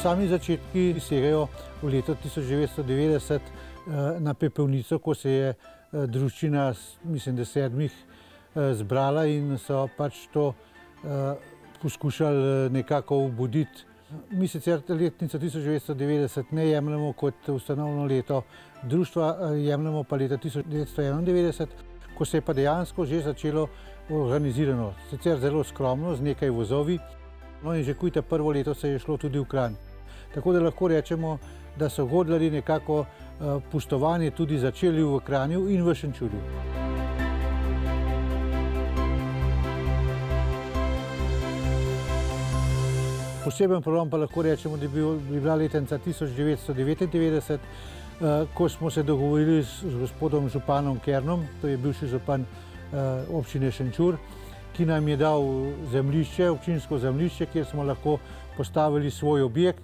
Sami začetki segajo v leto 1990 na Pepelnico, ko se je druščina, mislim, da 7 zbrala in so pač to poskušali nekako obuditi. Mi sicer letnico 1990 ne jemljemo kot ustanovno leto društva, jemljemo pa leta 1991, ko se je pa dejansko že začelo organizirano. Sicer zelo skromno, z nekaj vozovi. No in že kujte prvo leto se je šlo tudi v Kranj. Tako da lahko rečemo, da so Godlerji nekako pustovanje tudi začeli v Kranju in v Šenčurju. Poseben problem pa lahko rečemo, da bi bila letnica 1999, ko smo se dogovorili z gospodom županom Kernom, to je bivši župan občine Šenčur, ki nam je dal zemljišče, občinsko zemljišče, kjer smo lahko postavili svoj objekt,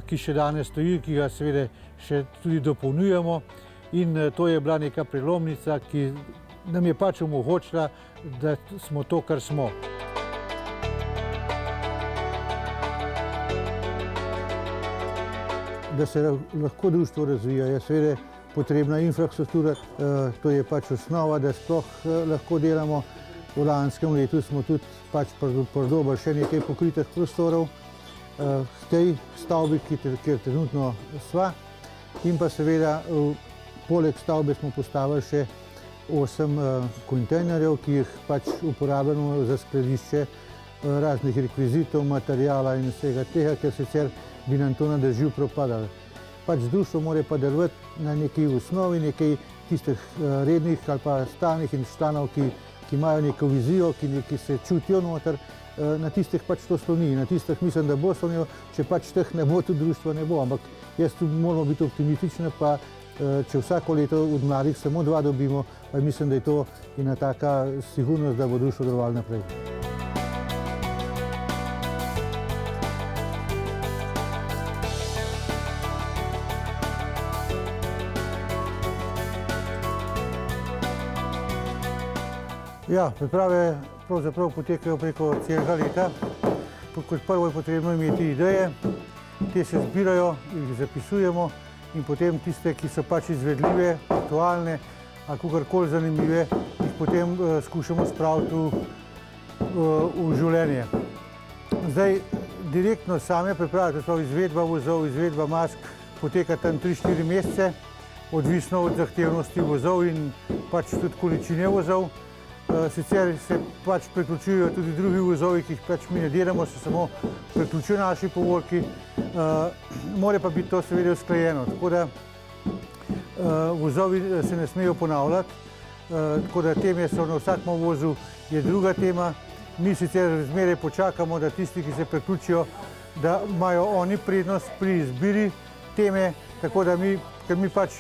ki še danes stoji, ki ga seveda še tudi dopolnjujemo. In to je bila neka prelomnica, ki nam je pač omogočila, da smo to, kar smo. Da se lahko društvo razvija, je seveda potrebna infrastruktura, to je pač osnova, da sploh lahko delamo. V lanskem letu smo tudi pač pridobili še nekaj pokritih prostorov v tej stavbi, kjer trenutno sva. In pa seveda poleg stavbe smo postavili še 8 kontejnerjev, ki jih pač uporabljamo za skladišče raznih rekvizitov, materijala in vsega tega, ker sicer bi nam to na dežju propadalo. Pač društvo mora pa delovati na neki osnovi, nekaj tistih rednih ali pa stalnih in članov, ki imajo neko vizijo, ki se čutijo noter, na tistih pač to sloni. Na tistih mislim, da bo slonilo, če pač teh ne bo, tudi društva ne bo. Ampak jaz tu moramo biti optimistični, pa če vsako leto od mladih samo 2 dobimo, pa mislim, da je to ena taka sigurnost, da bo društvo delovalo naprej. Ja, priprave pravzaprav potekajo preko celega leta. Kot prvo je potrebno imeti ideje, te se zbirajo, jih zapisujemo in potem tiste, ki so pač izvedljive, aktualne ali kakorkoli zanimive, jih potem skušamo spraviti v življenje. Zdaj, direktno same priprave, to je izvedba vozov, izvedba mask, poteka tam 3-4 mesece, odvisno od zahtevnosti vozov in pač tudi količine vozov. Sicer se pač priključujejo tudi drugi vozovi, ki jih pač mi ne delamo, se samo priključujo naši povorki. Mora pa biti to seveda usklajeno, tako da vozovi se ne smejo ponavljati, tako da teme so na vsakem vozu je druga tema. Mi sicer zmeraj počakamo, da tisti, ki se priključijo, da imajo oni prednost pri izbiri teme, tako da ker mi pač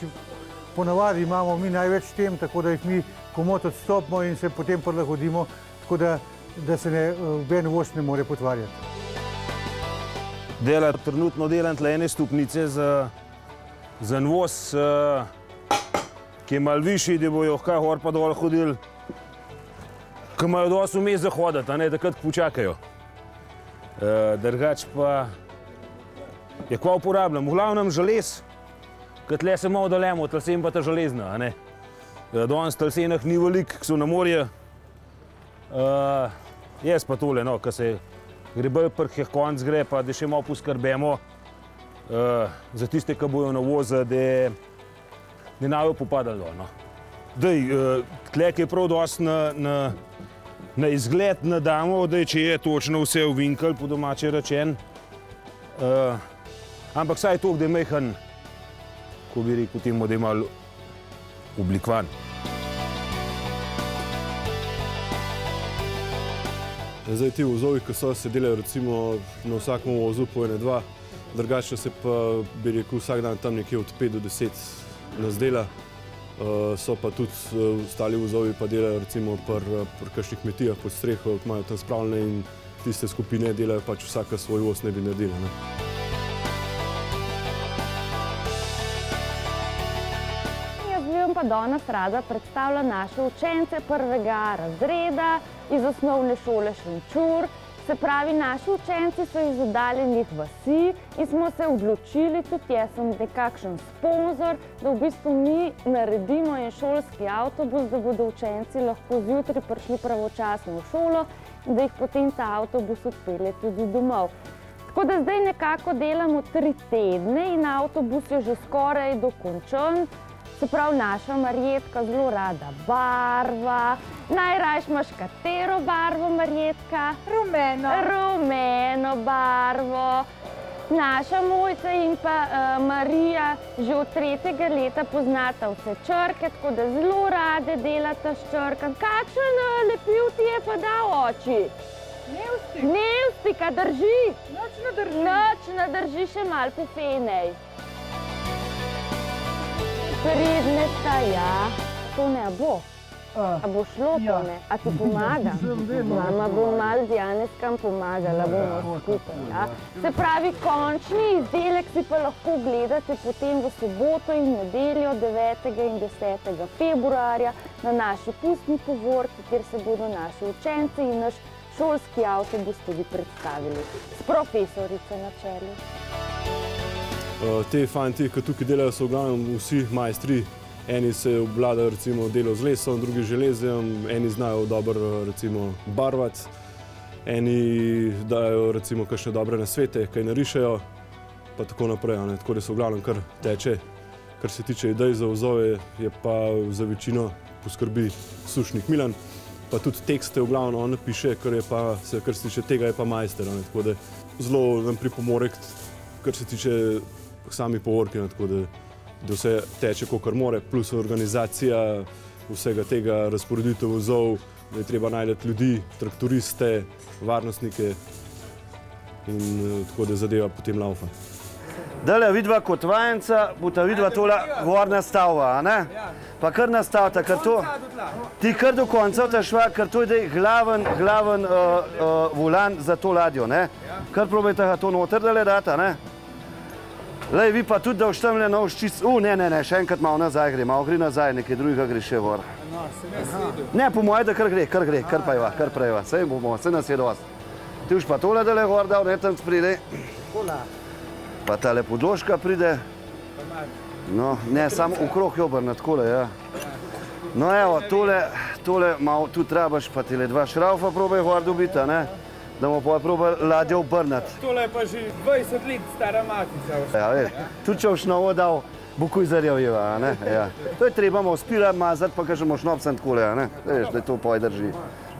ponavadi imamo mi največ tem, tako da jih mi komot odstopimo in se potem prilagodimo, tako da se noben voz ne more potvarjati. Trenutno delam tle ene stopnice za en voz, ki je malo višji, da bojo kaj gor pa dol hodili, ki imajo dosti vmes za hoditi, takrat počakajo. Drugače pa je kva uporabljam. V glavnem želez, ker tle se malo dalemo, tlesen pa ta železna. Danes tlsenih ni veliko, ki so na morje. Jaz pa tole, ko se gre bolj prheh konc gre, pa da še malo poskrbemo za tiste, ki bojo na voze, da ne najo popadali dol. Tle, ki je prav dosti na izgled ne damo, če je točno vse ovinkal, po domače rečen. Ampak saj toliko, da je majhen, ko bi rekel temu, da je malo oblikovan. Zdaj ti vozovi, ki so, se delajo recimo na vsakem vozu po 1-2, drugače se pa bi rekel vsak dan tam nekje od 5 do 10 nas dela. So pa tudi ostali vozovi pa delajo recimo pri kakšnih kmetijah pod streho, imajo tam spravljene in tiste skupine delajo pač vsaka svoj voz ne bi naredila. Pa danes rada predstavlja naše učence 1. razreda iz osnovne šole Šenčur. Se pravi, naši učenci so iz oddaljenih vasi in smo se odločili, tudi jaz sem nekakšen sponzor, da v bistvu mi naredimo en šolski avtobus, da bodo učenci lahko zjutraj prišli pravočasno v šolo in da jih potem ta avtobus odpelje tudi domov. Tako da zdaj nekako delamo 3 tedne in avtobus je že skoraj dokončan. Se pravi, naša Marjetka zelo rada barva. Najrajš imaš katero barvo, Marjetka? Rumeno. Rumeno barvo. Naša Mojca in pa Marija že od 3. leta poznata vse črke, tako da zelo rade delata s črkami. Kakšen lepil ti je pa dal oči? Nevstik. Nevstik, a drži? Nič ne drži. Nič ne drži, še malo pofenej. Pridneta, ja. To ne bo. A bo šlo to ne? A ti pomaga? Mama bo malo z Janeskam pomagala, bomo skupaj, ja. Se pravi, končni izdelek si pa lahko gledate potem v soboto in nedeljo 9. in 10. februarja na naši pustni povorki, kjer se bodo naši učenci in naš šolski avtobus tudi predstavili. S profesorico na čelu. Te fanti, ki tukaj delajo, so v glavnem vsi majstri. Eni se obvladajo recimo delo z lesom, drugi z železjem, eni znajo dobro recimo barvati, eni dajo recimo kakšne dobre nasvete, kaj narišejo, pa tako naprej. Tako da se v glavnem kar teče. Kar se tiče idej za vozove, je pa za večino poskrbi Sušnik Milan, pa tudi tekste v glavnem on piše, kar se tiče tega, je pa majster. Tako da zelo nam pripomore, kar se tiče sami povorki, tako da vse teče, kakor more, plus organizacija vsega tega, razporeditev vozov, da je treba najti ljudi, traktoriste, varnostnike in tako da zadeva potem laufa. Dale vidva kot vajenca, bosta vidva tole gorna stavba, a ne? Pa kar nastavta, ker to, ti kar do konca ta šva, ker to je glaven volan za to ladjo, ne? Kar probajte ga to noter dale dati, a ne? Lej, vi pa tudi, da vštemlje nov ščist... Ne, še enkrat malo nazaj gre, malo gre nazaj, nekaj drugega gre še vor. Ne, po moje, da kar prejva, sej bomo, sej nas je dost. Ti už pa tole dale gor dal, ne tam spride. Pa tale podložka pride. No, ne, samo okrog je obrnat, takole, ja. No, evo, tole malo tudi trabaš, pa tile 2 šraufa probaj gor dobiti, a ne? Da bomo pa probali ladjo obrnati. Tole je pa že 20 let stara matica. Ja, veš, tudi če boš novo dal, bo kuj zarjavjeva, a ne? Ja. To je treba malo spirati, mazati, pa kažemo šnopcem takole, a ne? Veš, da to poj drži.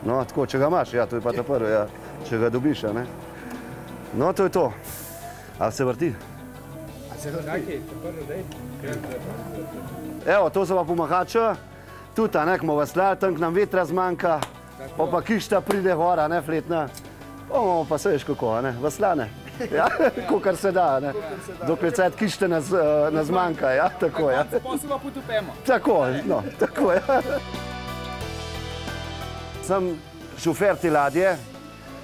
No, tako, če ga imaš, ja, to je pa ta prvi, ja. Če ga dobiš, a ne? No, to je to. A se vrti? A se vrti? Evo, to so pa pomahača. Tudi, a ne, ko bomo veslali, tam k nam vetra zmanjka, pa kišta pride gora, ne, fletna. Bomo pa se veš kako, a ne, veslane. Ja, kakor se da, a ne. Dokler cajt kište nas zmanjka, ja, tako, ja. Potem se pa potopemo. Tako, no, tako, ja. Sem šofer te ladje,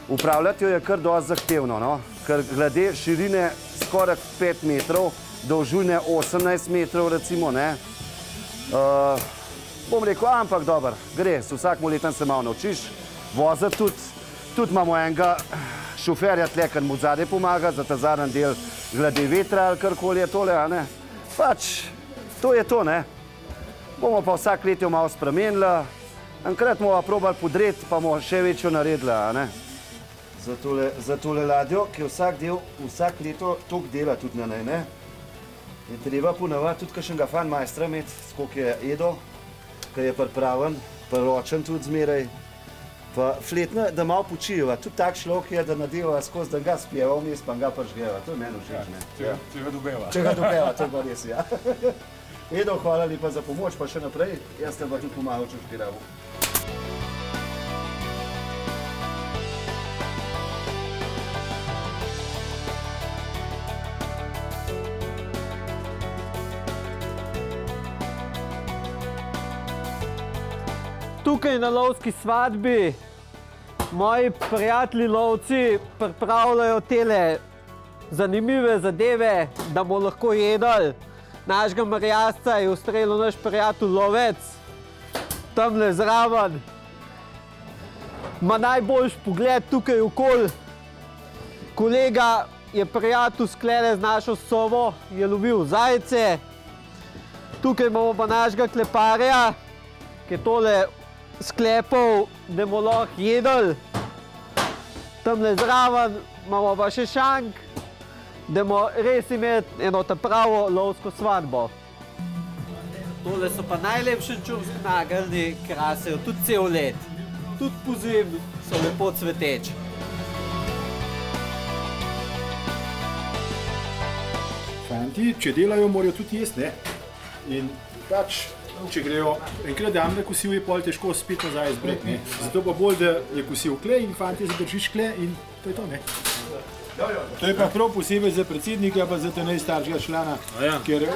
upravljati jo je kar dosti zahtevno, no. Ker glede širine skoraj 5 metrov, dolžine 18 metrov recimo, ne. Bom rekel, ampak dober, gre, s vsakim letom se malo naučiš, voziti tudi imamo enega šoferja tle, ker mu zadaj pomaga za ta zadnji del glede vetra ali karkoli je tole, a ne. Pač, to je to, ne. Bomo pa vsak let jo malo spremenila, enkrat bomo probali podreti, pa bomo še večjo naredila, a ne. Za tole ladjo, ki vsak leto toliko dela tudi na nej, ne, je treba ponavadi tudi kakšnega fanmajstra imeti, skoliko je Edo, ki je pripraven, priročen tudi zmeraj, pa fletna, da malo počijeva. Tudi tak človek je, da nadeva skozi, da ga spijeva vmes, pa ga pržgeva. To je meni všeč, ne. Če ga dobeva. Če ga dobeva, to je pa res, ja. Edo, hvala lepa za pomoč, pa še naprej. Jaz te pa tudi pomagal, če ti rabo. Tukaj na lovski svadbi moji prijatelji lovci pripravljajo tele zanimive zadeve, da bomo lahko jedli. Našega merjasca je ustrelil naš prijatelj lovec, tamle zraven. ima najboljši pogled tukaj okoli. Kolega je prijatelj sklene z našo sovo, je lovil zajce. Tukaj imamo pa našega kleparja, ki je tole sklepal, da bomo lahko jedli. Tamle zraven imamo pa še šank, da bomo res imeli eno ta pravo lovsko svadbo. Tole so pa najlepše šenčurski nageljni, krasejo tudi cel let. Tudi pozim so lepo cveteči. Fanti, če delajo, morajo tudi jesti, ne? In pač, če grejo enkrat dan na kosil, je pol težko spet nazaj izbrek, ne? Zato pa bolj, da je kosil kle in fanti zadržiš kle in to je to, ne? To je pa prav posebej za predsednika, pa za te najstaršega člana, ker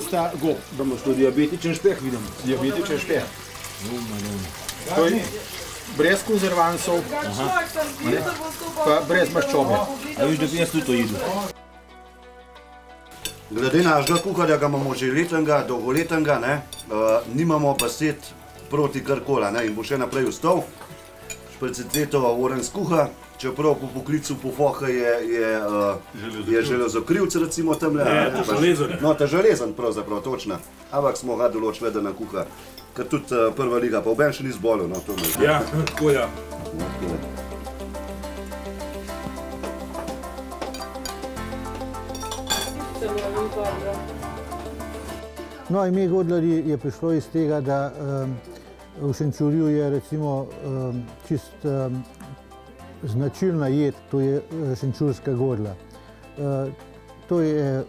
sta gob. Da imaš to diabetičen špeh, vidim. Diabetičen špeh. To je brez konzervansov, pa brez maščobe. A viš, da bi jaz tudi to jedel. Glede našega kuharja, ga imamo že letnega, dolgoletnega, nimamo besed proti karkola in bo še naprej ostal. Špelcetletova oren skuha, čeprav po poklicu po foha je železokrivc recimo tamle. Železen. No, ta železen pravzaprav, točno. Ampak smo ga določili, da na kuha. Ker tudi prva liga, pa oben še ni zbolel. Ja, tako ja. No, ime Godlerji je prišlo iz tega, da v Šenčurju je recimo čist značilna jed, to je šenčurska godla. To je,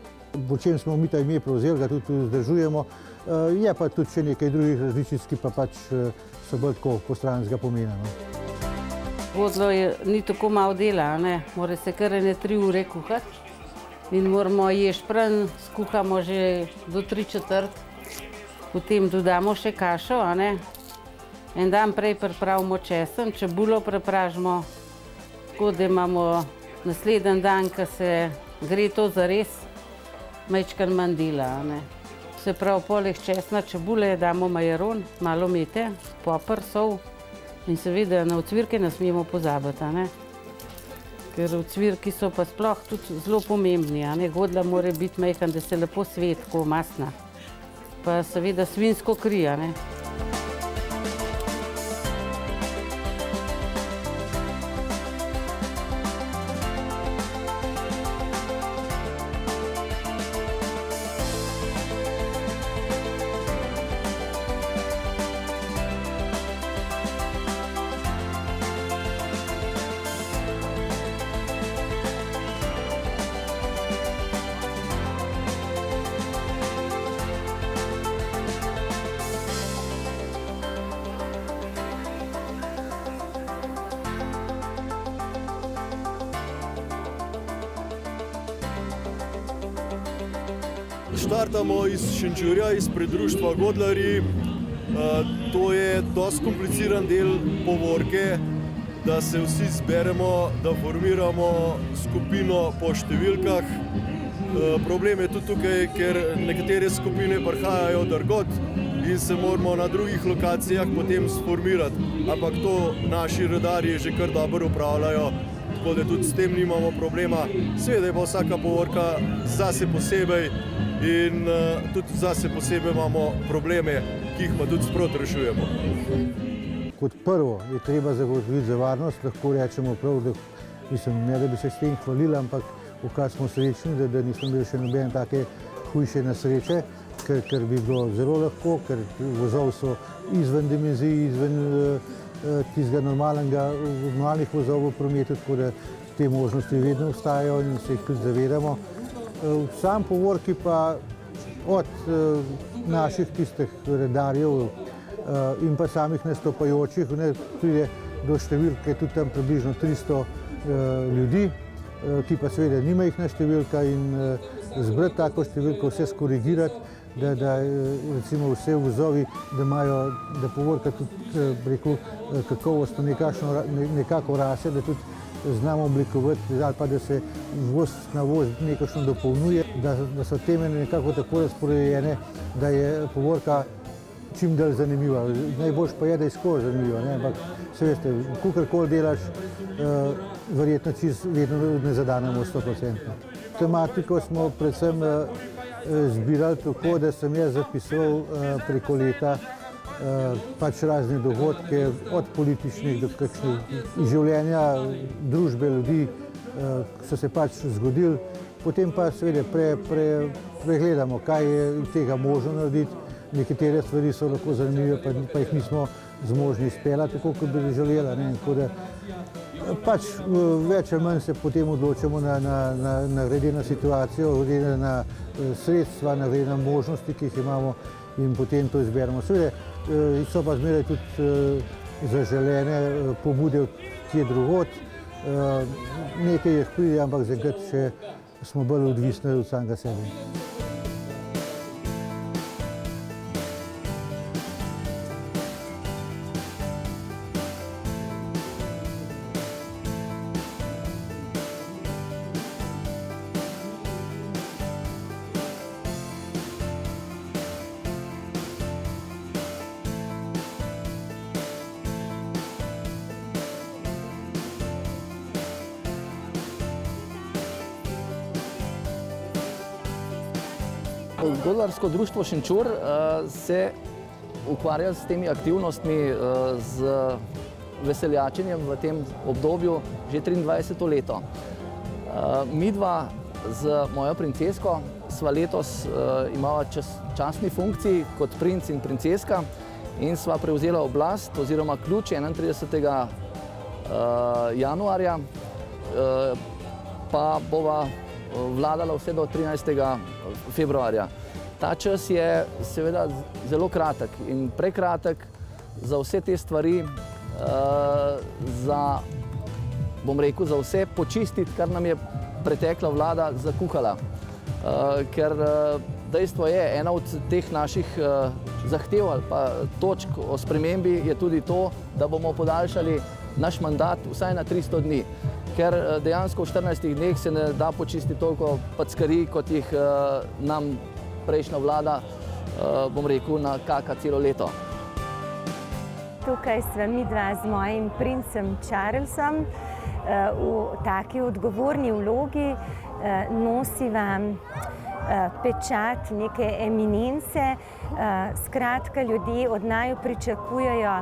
po čem smo mi ta ime prevzeli, ga tudi vzdržujemo. Je pa tudi še nekaj drugih različic, ki pa pač so bolj tako postranskega pomena. Godlo ni tako malo dela, mora se kar 3 ure kuhati. In moramo ješpren, skuhamo že do 3/4, potem dodamo še kašo, En dan prej pripravimo česen, čebulo prepražimo, tako da imamo naslednji dan, ko se gre to zares, majčkeno manj dela, Se pravi, poleg česna, čebule damo majaron, malo mete, poper, sol in seveda na ocvirke ne smemo pozabiti, Ker ocvirki so pa sploh tudi zelo pomembni, Godla mora biti majhen, da se lepo sveti, tako masna. Pa seveda svinjsko kri, Štartamo iz Šenčurja, iz predruštva Godlerji. To je dosti kompliciran del povorke, da se vsi zberemo, da formiramo skupino po številkah. Problem je tudi tukaj, ker nekatere skupine prihajajo drugod in se moramo na drugih lokacijah potem sformirati. Ampak to naši redarji že kar dobro upravljajo, tako da tudi s tem nimamo problema. Seveda je pa vsaka povorka zase posebej in tudi zase posebej imamo probleme, ki jih pa tudi sproti rešujemo. Kot prvo je treba zagotoviti za varnost, lahko rečemo prav, da ne da bi se s tem hvalili, ampak vkrat smo srečni, da nismo imeli še nobene take hujše nesreče, ker bi bilo zelo lahko, ker vozov so izven dimenzij, izven tistega normalnih vozov v prometu, tako da te možnosti vedno obstajajo in se jih tudi zavedamo. Sam povorki pa od naših tistih redarjev in pa samih nastopajočih pride do številke tudi tam približno 300 ljudi, ki pa seveda nima jih na številka in zbrati tako številko, vse skorigirati, da recimo vse vozovi, da povorka tudi rekel kakovostno nekako rase, da tudi znamo oblikovati ali pa da se voz na voz nekakšno dopolnjuje, da so teme nekako tako razporejene, da je povorka čim dalj zanimiva. Najboljš pa je, da je skozi zanimiva, ampak Se veste, kakorkoli delaš, verjetno vedno ne zadanemo 100%. Tematiko smo predvsem zbirali tako, da sem jaz zapisoval preko leta pač razne dogodke, od političnih do kakšnih življenja, družbe ljudi, so se pač zgodili. Potem pa seveda pregledamo, kaj je tega možno narediti. Nekatere stvari so lahko zanimive, pa jih nismo zmožni izpeljati tako, kot bi želeli. Pač več ali manj se potem odločamo glede na situacijo, glede na sredstva, glede na možnosti, ki jih imamo in potem to izberemo. Seveda so pa zmeraj tudi zaželene pobude kje drugod. Nekaj jih pride, ampak zaenkrat še smo bolj odvisni od samega sebe. Godlarsko društvo Šenčur se ukvarja s temi aktivnostmi, z veseljačenjem v tem obdobju že 23. leto. Midva z mojo princesko sva letos imala častni funkciji kot princ in princeska in sva prevzela oblast oziroma ključ 31. Januarja, pa bova vladala vse do 13. februarja. Ta čas je seveda zelo kratek in prekratek za vse te stvari, bom rekel, za vse počistiti, kar nam je pretekla vlada zakuhala. Ker dejstvo je, ena od teh naših zahtev ali pa točk o spremembi je tudi to, da bomo podaljšali naš mandat vsaj na 300 dni. Ker dejansko v 14 dneh se ne da počistiti toliko packarij, kot jih nam prejšnja vlada, bom rekel, nakaka celo leto. Tukaj sva midva z mojim princem Charlesom v taki odgovorni vlogi, nosiva pečat neke eminence. Skratka, ljudje od naju pričakujejo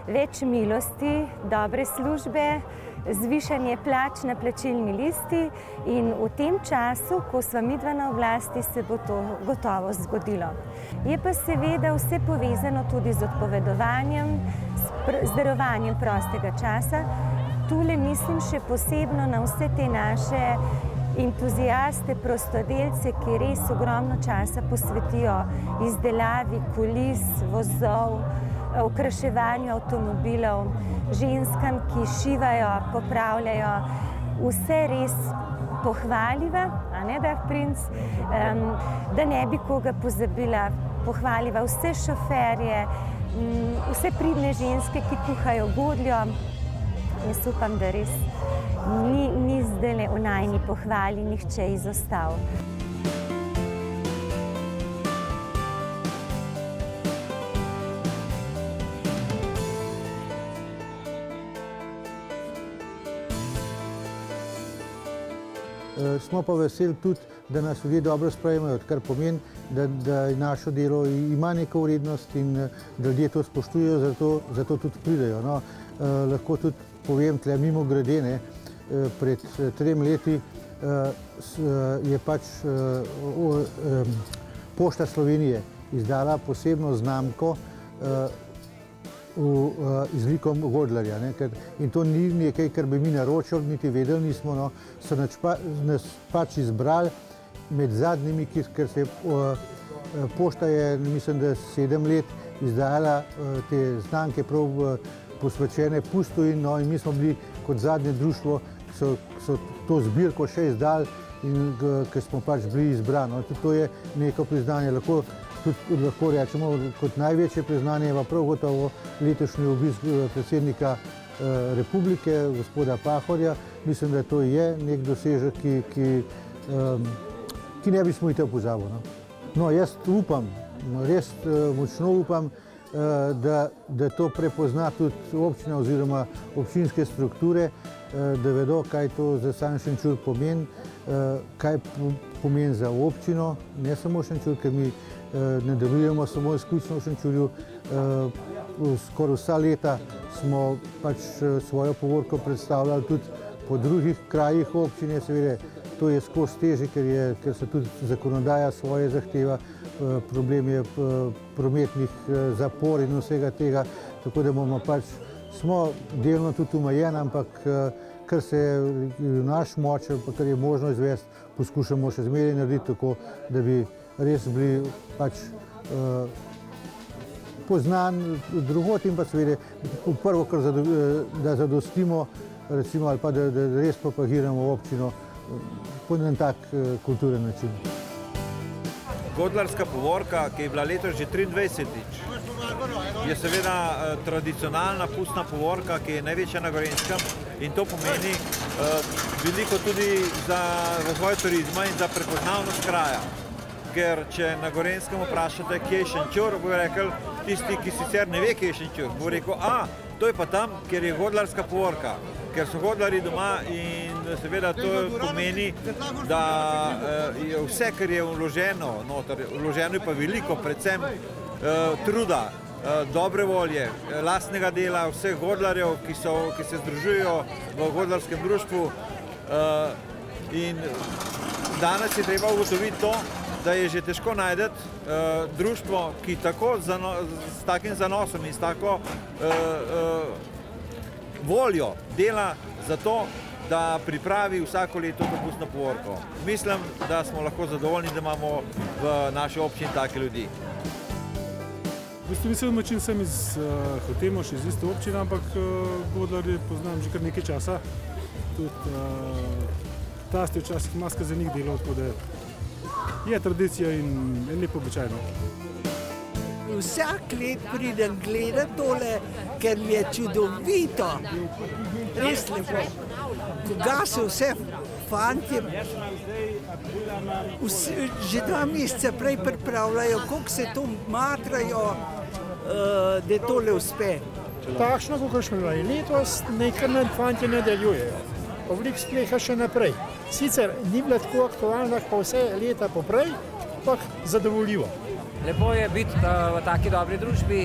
več milosti, dobre službe, zvišanje plač na plačilni listi in v tem času, ko sva midva na oblasti, se bo to gotovo zgodilo. Je pa seveda vse povezano tudi z odpovedovanjem, z darovanjem prostega časa. Tule mislim še posebno na vse te naše entuziaste, prostodelce, ki res ogromno časa posvetijo izdelavi kulis, vozov, okraševanju avtomobilov, ženskam, ki šivajo, popravljajo, vse res pohvaliva, a ne da, princ, da ne bi koga pozabila, pohvaliva vse šoferje, vse pridne ženske, ki kuhajo godljo. Jaz upam, da res ni zdajle v najini pohvali nihče izostal. Smo pa veseli tudi, da nas ljudje dobro sprejmejo, kar pomeni, da naše delo ima neko vrednost in da ljudje to spoštujejo, zato tudi pridejo. Lahko tudi povem tle mimogrede, pred 3 leti je pač Pošta Slovenije izdala posebno znamko z likom Godlerja. In to ni nekaj, kar bi mi naročili, niti vedeli nismo, so nas pač izbrali med zadnjimi, ker se Pošta je, mislim, da 7 let izdajala te znamke prav posvečene pustu in mi smo bili kot zadnje društvo, ki so to zbirko še izdali in ker smo pač bili izbrani. Tudi to je neko priznanje. Lahko rečemo, kot največje priznanje je prav gotovo letošnji obisk predsednika republike, gospoda Pahorja. Mislim, da to je nek dosežek, ki ne bi smel to pozabiti. Jaz upam, res močno upam, da to prepozna tudi občina oziroma občinske strukture, da vedo, kaj to za sam Šenčur pomeni, kaj pomeni za občino, ne samo Šenčur, ker mi ne delujemo samo izključno v Šenčurju. Skoraj vsa leta smo pač svojo povorko predstavljali tudi po drugih krajih občine, seveda to je skozi težje, ker se tudi zakonodaja svoje zahteva, problem je prometnih zapor in vsega tega, tako da smo delno tudi omejeni, ampak kar se je naš moč, pa kar je možno izvesti, poskušamo še zmeraj narediti tako, da bi res bili pač poznan drugod in pa seveda prvo, da zadostimo, recimo, ali pa da res propagiramo občino po en tak kulturen način. Godlarska povorka, ki je bila letos že 23-tič, je seveda tradicionalna pustna povorka, ki je največja na Gorenjskem in to pomeni veliko tudi za razvoj turizma in za prepoznavnost kraja. Ker če na Gorenjskem vprašate, kje je Šenčur, bo rekel tisti, ki sicer ne ve, kje je Šenčur, bo rekel, to je pa tam, kjer je godlarska povorka, ker so godlari doma in seveda to pomeni, da je vse, kar je vloženo noter, vloženo je pa veliko, predvsem truda, dobre volje, lastnega dela vseh godlarjev, ki se združujejo v godlarskem društvu in danes je treba ugotoviti to, da je že težko najti društvo, ki tako s takim zanosom in s tako voljo dela za to, da pripravi vsako leto dopustno povorko. Mislim, da smo lahko zadovoljni, da imamo v naši občini take ljudi. V bistvu mislim, domačin sem iz Hotemoš, iz iste občine, ampak godlarje poznam že kar nekaj časa. Tudi tasti včasih maska za njih delal, tako da je tradicija in lepo običajno. Vsak let pridem gledati tole, ker mi je čudovito, res lepo. Koga se vse fantje že 2 meseca prej pripravljajo, koliko se to matrajo, da tole uspe. Takšno, kot smo bili letos, nekaj fantje nadaljujejo. Veliko spleha še naprej. Sicer ni bila tako aktualna, pa vse leta poprej, ampak zadovoljivo. Lepo je biti v taki dobri družbi,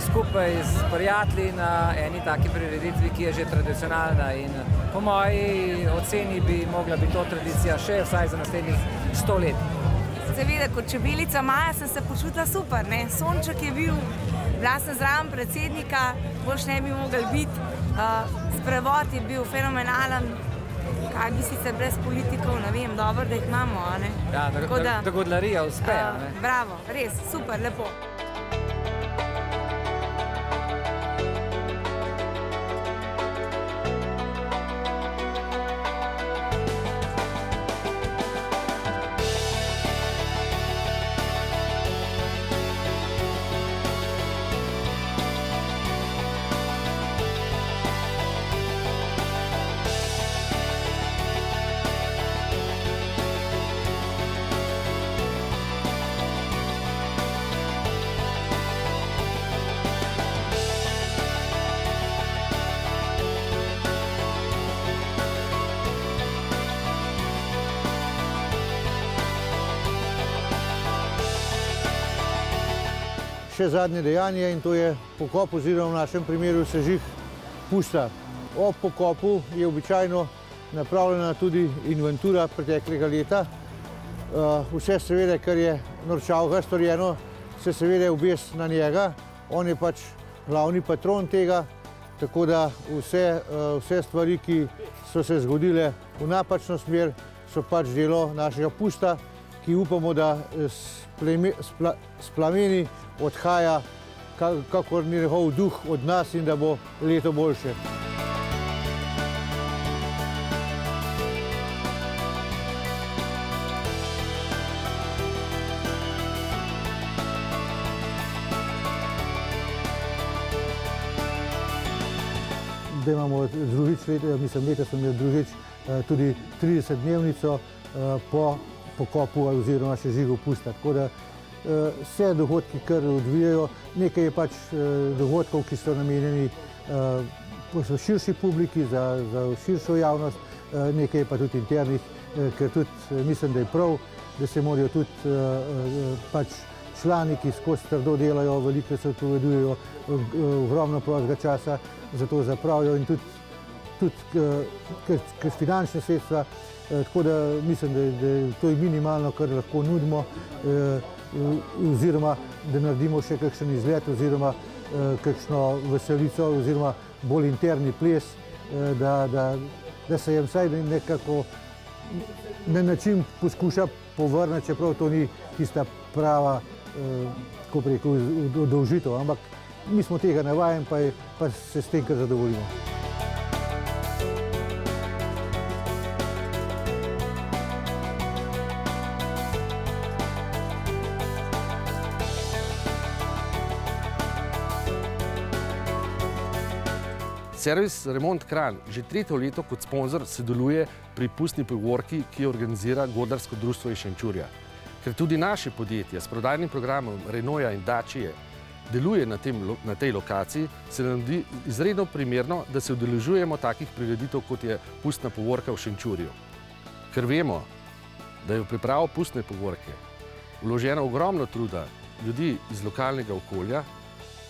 skupaj s prijatelji na eni taki prireditvi, ki je že tradicionalna in po moji oceni bi mogla biti to tradicija še vsaj za naslednjih 100 let. Seveda, kot čebelica Maja sem se počutila super, ne? Sonček je bil, bila sem zraven predsednika, boljš ne bi mogli biti. Sprevod je bil fenomenalen, kaj bi sicer brez politikov, ne vem, dobro, da jih imamo, a ne? Ja, da godlarija uspe, a ne? Bravo, res, super, lepo. Še zadnje dejanje in to je pokop oziroma v našem primeru sežig pusta. Ob pokopu je običajno napravljena tudi inventura preteklega leta. Vse seveda, kar je norčavga storjeno, se seveda obes na njega. On je pač glavni patron tega, tako da vse stvari, ki so se zgodile v napačno smer, so pač delo našega pusta, ki upamo, da s plameni odhaja kakor njegov duh od nas in da bo leto boljše. Da imamo drugič, letos smo imeli drugič tudi 30-dnevnico po pokopu oziroma sežigu pusta. Tako da se dogodki kar odvijajo. Nekaj je pač dogodkov, ki so namenjeni širši publiki, za širšo javnost, nekaj je pa tudi internih, ker tudi mislim, da je prav, da se morajo tudi pač člani, ki skozi trdo delajo, veliko se odpovedujejo, ogromno prostega časa za to zapravijo in tudi finančne sredstva, tako da mislim, da to je minimalno, kar lahko nudimo, oziroma da naredimo še kakšen izlet, oziroma kakšno veselico, oziroma bolj interni ples, da se jim vsaj nekako na način poskuša povrniti, čeprav to ni tista prava, kako bi rekel, udolžitev, ampak mi smo tega navajeni, pa se s tem kar zadovoljimo. Servis Remont Kranj že tretje leto kot sponzor sodeluje pri pustni povorki, ki jo organizira Godlersko društvo iz Šenčurja. Ker tudi naše podjetje s prodajnim programom Renaulta in Dacie deluje na tej lokaciji, se nam zdi izredno primerno, da se udeležujemo takih prireditev, kot je pustna povorka v Šenčurju. Ker vemo, da je v pripravo pustne povorke vloženo ogromno truda ljudi iz lokalnega okolja,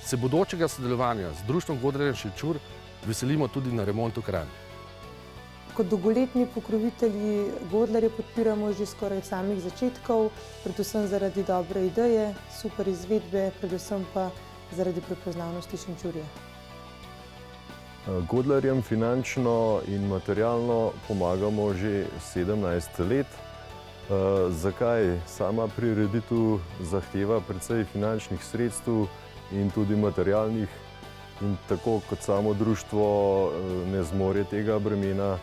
se bodočega sodelovanja z društvom Godlerja Šenčur veselimo tudi na Remontu Kranj. Kot dolgoletni pokrovitelji Godlerje podpiramo že skoraj od samih začetkov, predvsem zaradi dobre ideje, super izvedbe, predvsem pa zaradi prepoznavnosti Šenčurja. Godlerjem finančno in materialno pomagamo že 17 let. Zakaj? Sama prireditev zahteva precej finančnih sredstev in tudi materialnih. In tako kot samo društvo ne zmore tega bremena,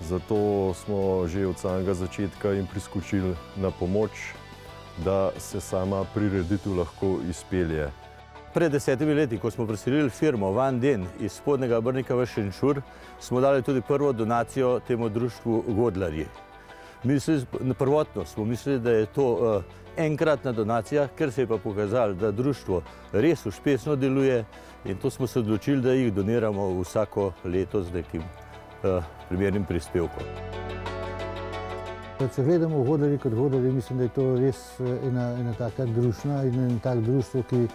zato smo že od samega začetka jim priskočili na pomoč, da se sama prireditev lahko izpelje. Pred 10 leti, ko smo preselili firmo Van Den iz Spodnjega Brnika v Šenčur, smo dali tudi prvo donacijo temu društvu Godlerji. Prvotno smo mislili, da je to enkratna donacija, ker se je pa pokazalo, da društvo res uspešno deluje in to smo se odločili, da jih doniramo vsako leto z nekim primernim prispevkom. Če gledamo Godlerji kot Godlerji, mislim, da je to res ena taka družina in en tak društvo, ki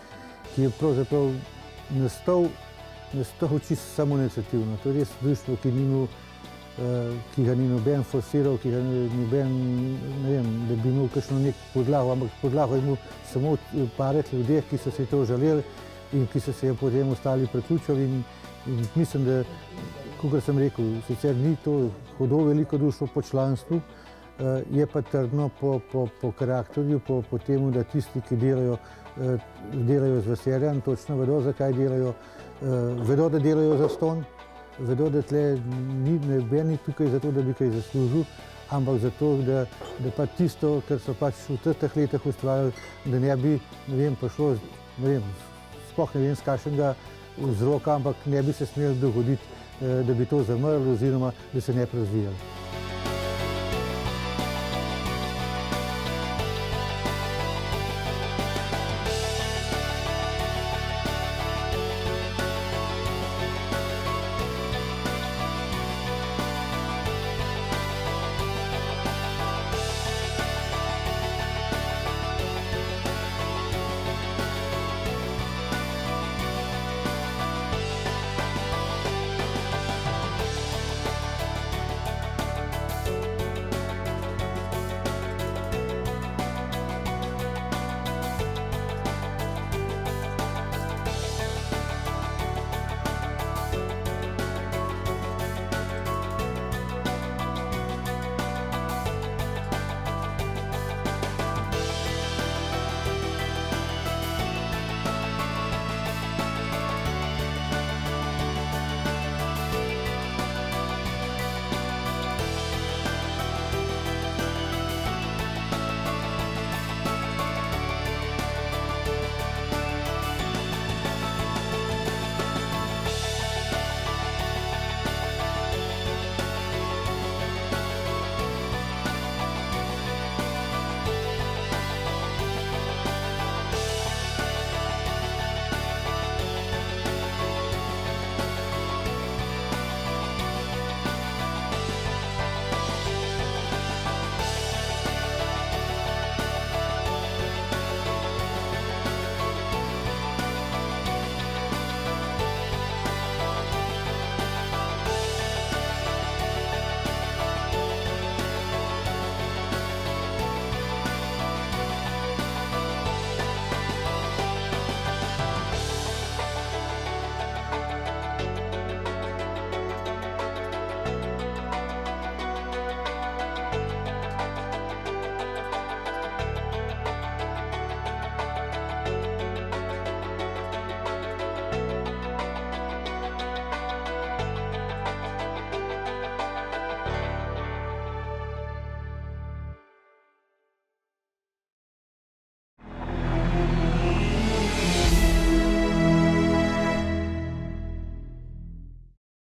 je pravzaprav nastal čisto samoiniciativno. To je res društvo, ki ga ni noben forsiral, ki ga noben, ne vem, da bi imel kakšno nek podlago, ampak podlago je imel samo paret ljudeh, ki so se to želeli in ki so se potem ostali priključili in mislim, da, kakor sem rekel, sicer ni to hudo veliko društvo po članstvu, je pa trdno po karakterju, po temu, da tisti, ki delajo z veseljem, točno vedo, zakaj delajo, vedo, da delajo zastonj, vedo, da tle noben ni tukaj zato, da bi kaj zaslužil, ampak zato, da pa tisto, kar so pač v teh letih ustvarjali, da ne bi, ne vem, prišlo, ne vem, sploh ne vem, z kakšnega vzroka, ampak ne bi se smelo dogoditi, da bi to zamrlo oziroma da se ne bi razvijalo.